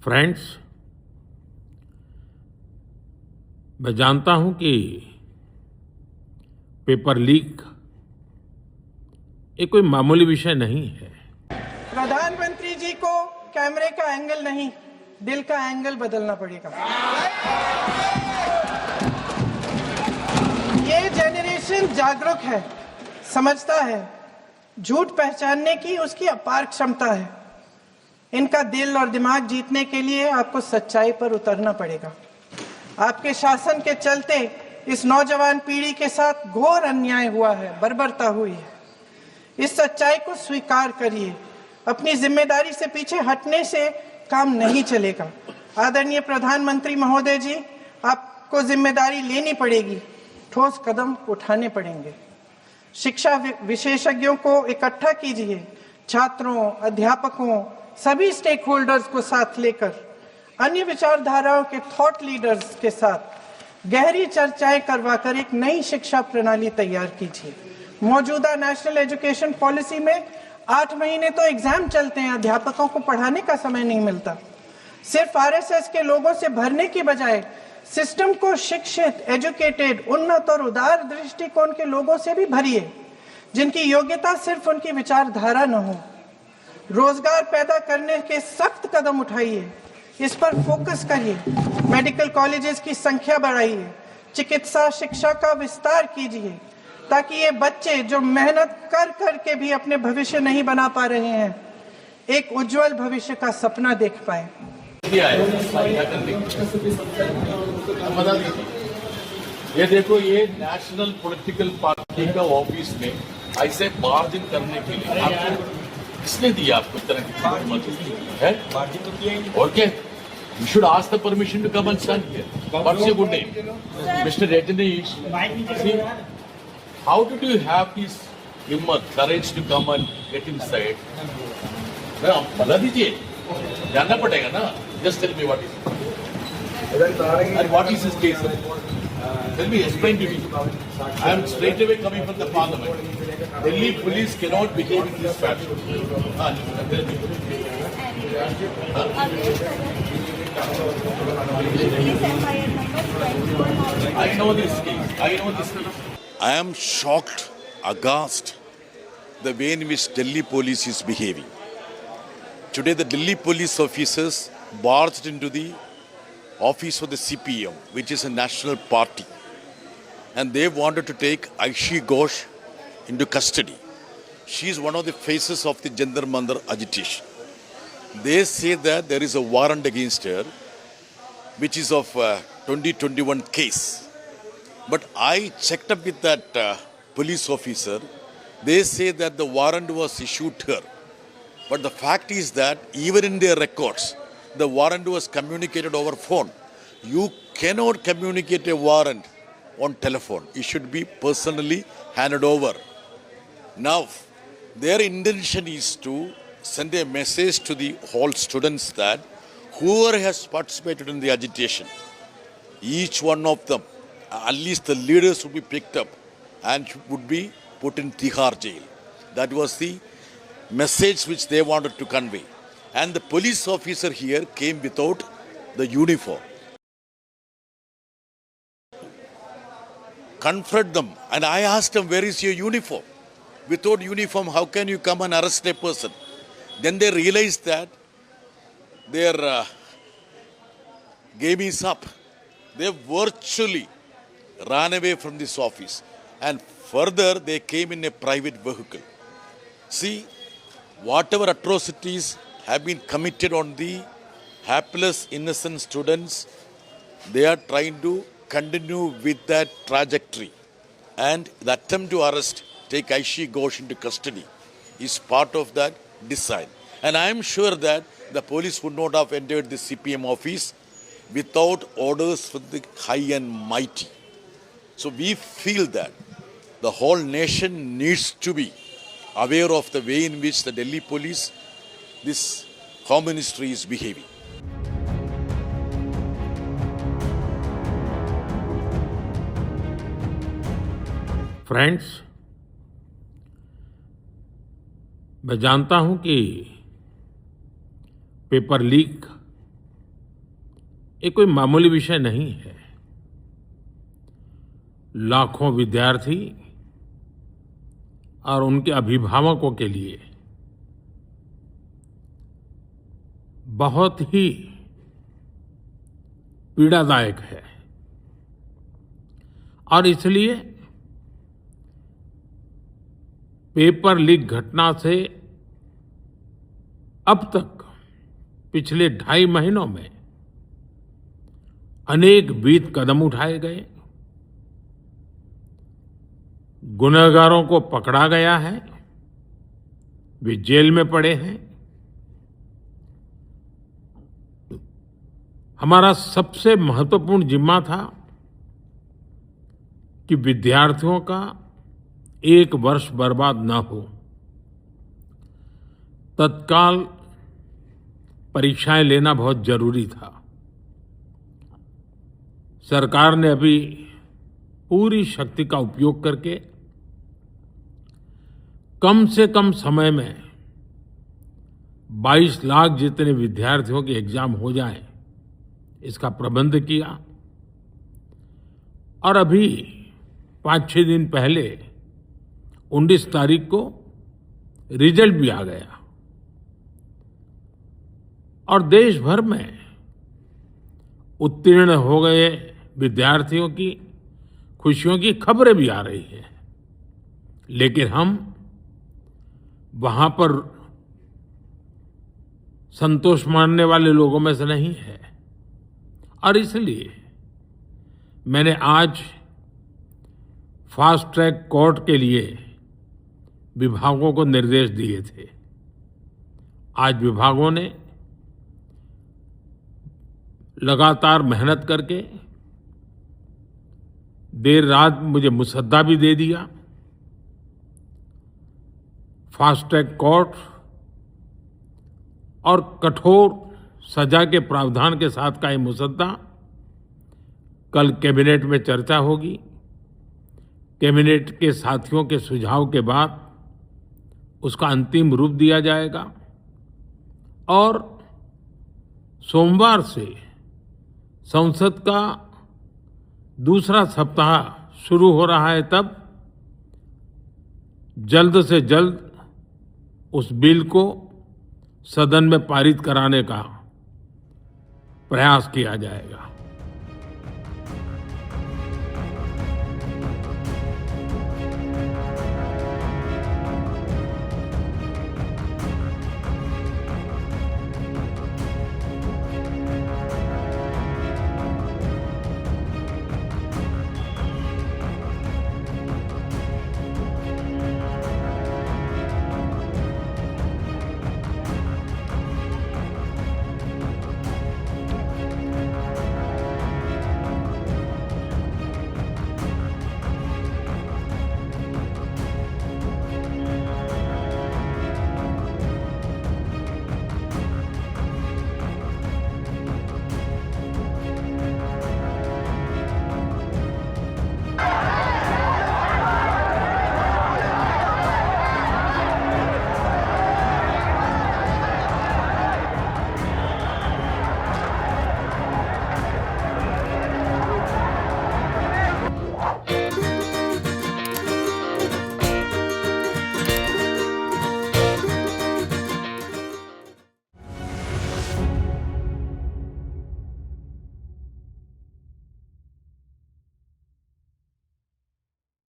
Friends, मैं जानता हूं कि पेपर लीक ये कोई मामूली विषय नहीं है। प्रधानमंत्री जी को कैमरे का एंगल नहीं, दिल का एंगल बदलना पड़ेगा। ये जनरेशन जागरूक है, समझता है, झूठ पहचानने की उसकी अपार क्षमता है। इनका दिल और दिमाग जीतने के लिए आपको सच्चाई पर उतरना पड़ेगा। आपके शासन के चलते इस नौजवान पीढ़ी के साथ घोर अन्याय हुआ है, बर्बरता हुई है। इस सच्चाई को स्वीकार करिए। अपनी जिम्मेदारी से पीछे हटने से काम नहीं चलेगा। आदरणीय प्रधानमंत्री महोदय जी, आपको जिम्मेदारी लेनी पड़ेगी, ठोस कदम उठाने पड़ेंगे। शिक्षा विशेषज्ञों को इकट्ठा कीजिए, छात्रों, अध्यापकों, सभी स्टेक होल्डर्स को साथ लेकर, अन्य विचारधाराओं के थॉट लीडर्स के साथ गहरी चर्चाएं करवाकर एक नई शिक्षा प्रणाली तैयार कीजिए। मौजूदा नेशनल एजुकेशन पॉलिसी में 8 महीने तो एग्जाम चलते हैं, अध्यापकों को पढ़ाने का समय नहीं मिलता। सिर्फ आरएसएस के लोगों से भरने की बजाय सिस्टम को शिक्षित, एजुकेटेड, उन्नत और उदार दृष्टिकोण के लोगों से भी भरिए, जिनकी योग्यता सिर्फ उनकी विचारधारा न हो। रोजगार पैदा करने के सख्त कदम उठाइए, इस पर फोकस करिए। मेडिकल कॉलेजेस की संख्या बढ़ाइए, चिकित्सा शिक्षा का विस्तार कीजिए, ताकि ये बच्चे जो मेहनत कर कर के भी अपने भविष्य नहीं बना पा रहे हैं, एक उज्जवल भविष्य का सपना देख पाए। ये देखो, ये नेशनल पॉलिटिकल पार्टी का ऑफिस में ऐसे मार्जिन करने के लिए आपको किसने दिया? आपको इस तरह की है मार्जिन तो किया ही। और क्या? You should ask the permission to come and stand here. What's your good name? Mr. Rajneesh. See, how did you have this हिम्मत, courage to come and get inside? बता दीजिए, जानना पड़ेगा ना। Just tell me what is it. And what is his case? Tell me, explain to me. I am straight away coming from the parliament. Delhi police cannot behave in this fashion. Tell me. I know this case. I am shocked, aghast, the way in which Delhi police is behaving. Today the Delhi police officers barged into the office of the CPM, which is a national party, and they wanted to take Aishi Ghosh into custody. She is one of the faces of the Jantar Mandar agitation. They say that there is a warrant against her, which is of 2021 case. But I checked up with that police officer. They say that the warrant was issued to her. But the fact is that even in their records, the warrant was communicated over phone. You cannot communicate a warrant on telephone. It should be personally handed over. Now, their intention is to send a message to the whole students that whoever has participated in the agitation, each one of them, at least the leaders would be picked up and would be put in Tihar jail. That was the message which they wanted to convey. And the police officer here came without the uniform. Confront them. And I asked them, where is your uniform? Without uniform, how can you come and arrest a person? Then they realized that their game is up. They virtually ran away from this office. And further, they came in a private vehicle. See, whatever atrocities have been committed on the hapless, innocent students, they are trying to continue with that trajectory. And the attempt to arrest, take Aishi Ghosh into custody, is part of that design. And I am sure that the police would not have entered the CPM office without orders from the high and mighty. So we feel that the whole nation needs to be aware of the way in which the Delhi police, this Home Ministry is behaving. Friends, मैं जानता हूं कि paper leak ये कोई मामूली विषय नहीं है। लाखों विद्यार्थी और उनके अभिभावकों के लिए बहुत ही पीड़ादायक है और इसलिए पेपर लीक घटना से अब तक पिछले 2.5 महीनों में अनेक विहित कदम उठाए गए, गुनहगारों को पकड़ा गया है, वे जेल में पड़े हैं। हमारा सबसे महत्वपूर्ण जिम्मा था कि विद्यार्थियों का 1 वर्ष बर्बाद न हो। तत्काल परीक्षाएं लेना बहुत जरूरी था। सरकार ने अभी पूरी शक्ति का उपयोग करके कम से कम समय में 22 लाख जितने विद्यार्थियों के एग्जाम हो जाएं, इसका प्रबंध किया। और अभी 5-6 दिन पहले 19 तारीख को रिजल्ट भी आ गया और देश भर में उत्तीर्ण हो गए विद्यार्थियों की खुशियों की खबरें भी आ रही हैं। लेकिन हम वहां पर संतोष मानने वाले लोगों में से नहीं है और इसलिए मैंने आज फास्ट ट्रैक कोर्ट के लिए विभागों को निर्देश दिए थे। आज विभागों ने लगातार मेहनत करके देर रात मुझे मुसद्दा भी दे दिया। फास्ट ट्रैक कोर्ट और कठोर सजा के प्रावधान के साथ का ये मुसद्दा कल कैबिनेट में चर्चा होगी। कैबिनेट के साथियों के सुझाव के बाद उसका अंतिम रूप दिया जाएगा और सोमवार से संसद का दूसरा सप्ताह शुरू हो रहा है, तब जल्द से जल्द उस बिल को सदन में पारित कराने का प्रयास किया जाएगा।